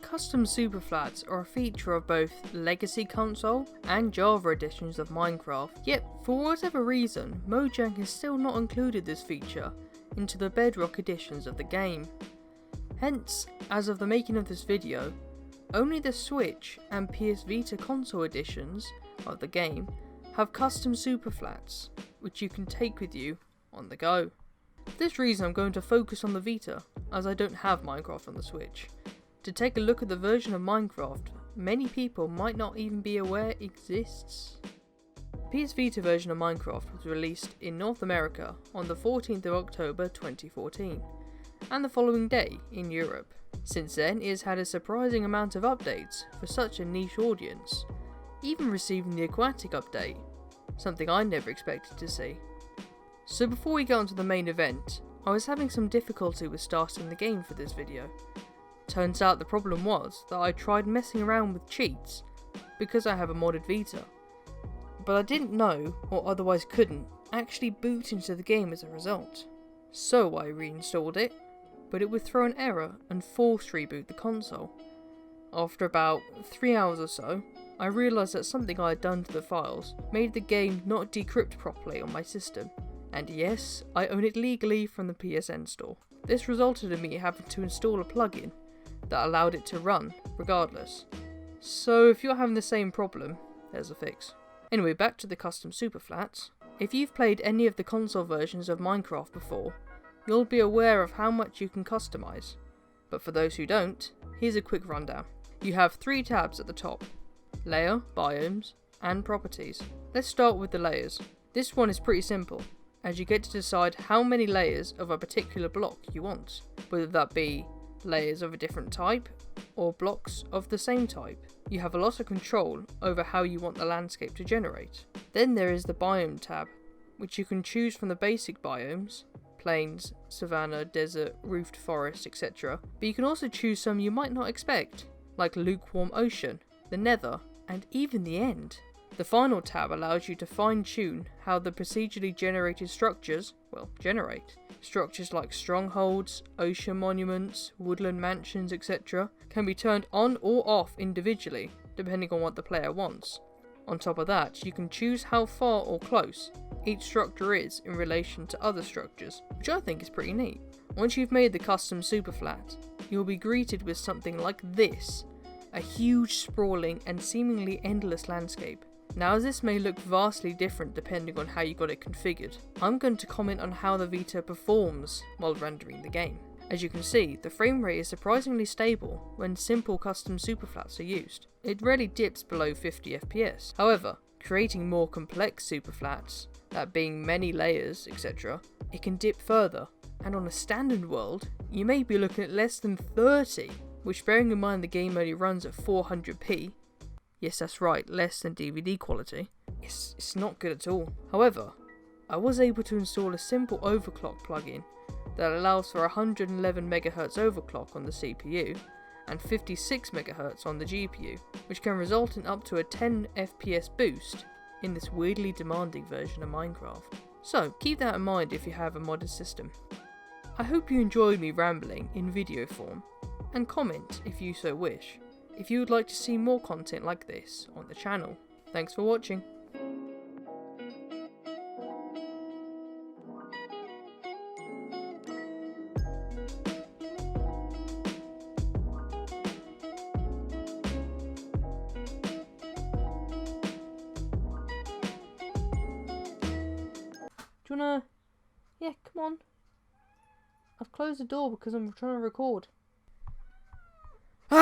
Custom Superflats are a feature of both Legacy console and Java editions of Minecraft, yet for whatever reason, Mojang has still not included this feature into the Bedrock editions of the game. Hence, as of the making of this video, only the Switch and PS Vita console editions of the game have Custom Superflats, which you can take with you on the go. For this reason I'm going to focus on the Vita, as I don't have Minecraft on the Switch. To take a look at the version of Minecraft many people might not even be aware exists. The PS Vita version of Minecraft was released in North America on the 14th of October 2014, and the following day in Europe. Since then it has had a surprising amount of updates for such a niche audience, even receiving the aquatic update, something I never expected to see. So before we get onto the main event, I was having some difficulty with starting the game for this video. Turns out the problem was that I tried messing around with cheats because I have a modded Vita, but I didn't know, or otherwise couldn't, actually boot into the game as a result. So I reinstalled it, but it would throw an error and force reboot the console. After about 3 hours or so, I realised that something I had done to the files made the game not decrypt properly on my system, and yes, I own it legally from the PSN store. This resulted in me having to install a plugin that allowed it to run regardless. So if you're having the same problem, there's a fix. Anyway, back to the Custom Superflats. If you've played any of the console versions of Minecraft before, you'll be aware of how much you can customise. But for those who don't, here's a quick rundown. You have 3 tabs at the top: Layer, Biomes, and Properties. Let's start with the layers. This one is pretty simple, as you get to decide how many layers of a particular block you want, whether that be layers of a different type or blocks of the same type. You have a lot of control over how you want the landscape to generate. Then there is the Biome tab, which you can choose from the basic biomes: plains, savanna, desert, roofed forest, etc. But you can also choose some you might not expect, like lukewarm ocean, the nether, and even the end. The final tab allows you to fine-tune how the procedurally generated structures, generate. Structures like strongholds, ocean monuments, woodland mansions, etc. can be turned on or off individually, depending on what the player wants. On top of that, you can choose how far or close each structure is in relation to other structures, which I think is pretty neat. Once you've made the custom superflat, you'll be greeted with something like this: a huge, sprawling and seemingly endless landscape. Now, as this may look vastly different depending on how you got it configured, I'm going to comment on how the Vita performs while rendering the game. As you can see, the frame rate is surprisingly stable when simple custom superflats are used. It rarely dips below 50 FPS. However, creating more complex superflats, that being many layers, etc., it can dip further, and on a standard world, you may be looking at less than 30, which, bearing in mind the game only runs at 400p, yes, that's right, less than DVD quality, it's not good at all. However, I was able to install a simple overclock plugin that allows for 111 MHz overclock on the CPU and 56 MHz on the GPU, which can result in up to a 10 FPS boost in this weirdly demanding version of Minecraft. So keep that in mind if you have a modded system. I hope you enjoyed me rambling in video form, and comment if you so wish if you would like to see more content like this on the channel. Thanks for watching. Do you wanna... Yeah, come on. I've closed the door because I'm trying to record.